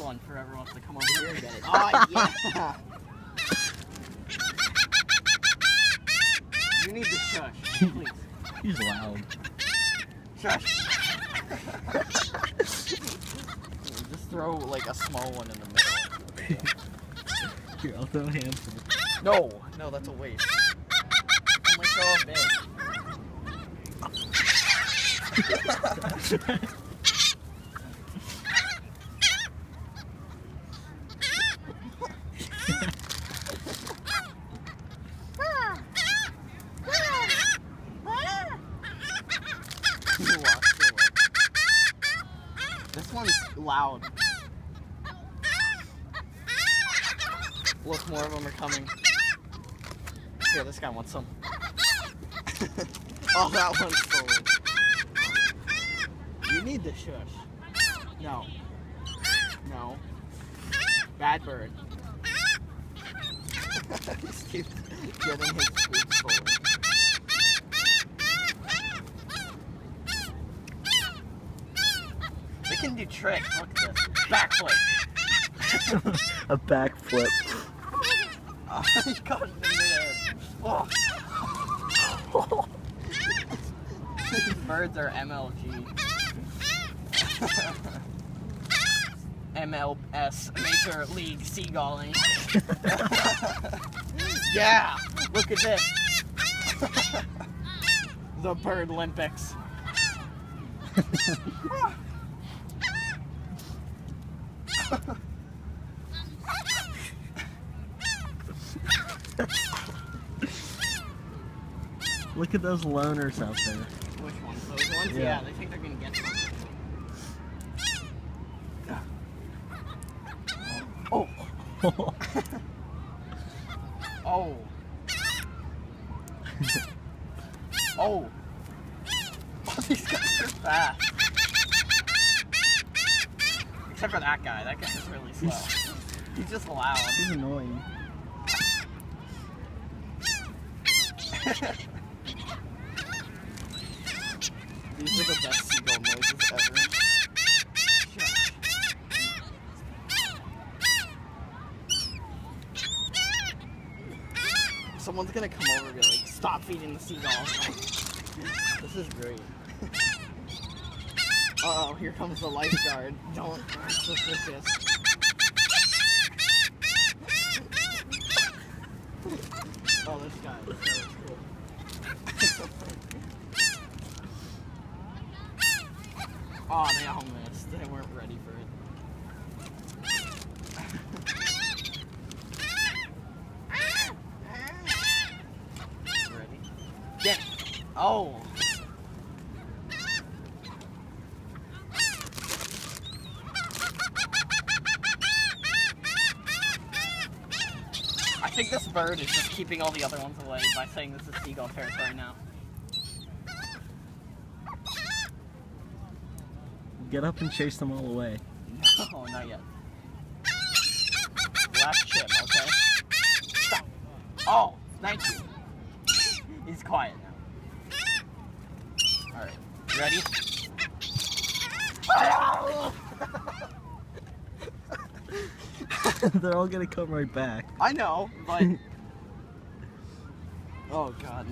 one forever wants to come over here and get it. Oh, yeah! You need to shush, please. He's loud. Shush. Just throw like a small one in the middle. Here, I'll throw a handful. No, that's a waste. Only throw a big. This one's loud. Look, more of them are coming. Here, this guy wants some. Oh, that one's forward. You need to shush. No. No. Bad bird. Just keep getting his food forward. They can do tricks. Look at this. Backflip. A backflip. Oh, he caught it in midair. Oh. These birds are MLG. MLS, Major League Seagulling. Yeah! Look at this. The Bird Olympics. Look at those loners out there. Which ones? Those ones? Yeah, they think they're gonna get something. Oh! Oh! Oh! Oh, these guys are fast. Except for that guy. That guy's really slow. He's just loud. He's annoying. These are the best seagull noises ever. Someone's gonna come over and be like, stop feeding the seagulls. This is great. Uh-oh, here comes the lifeguard. Don't suspicious. Oh, this guy. This guy is cool. Oh, they all missed. They weren't ready for it. Ready? Get it. Oh. I think this bird is just keeping all the other ones away by saying this is seagull territory now. Get up and chase them all away. No, not yet. Last chip, okay? Stop. Oh, thank you. He's quiet now. Alright, ready? They're all gonna come right back. I know, but... Oh, God.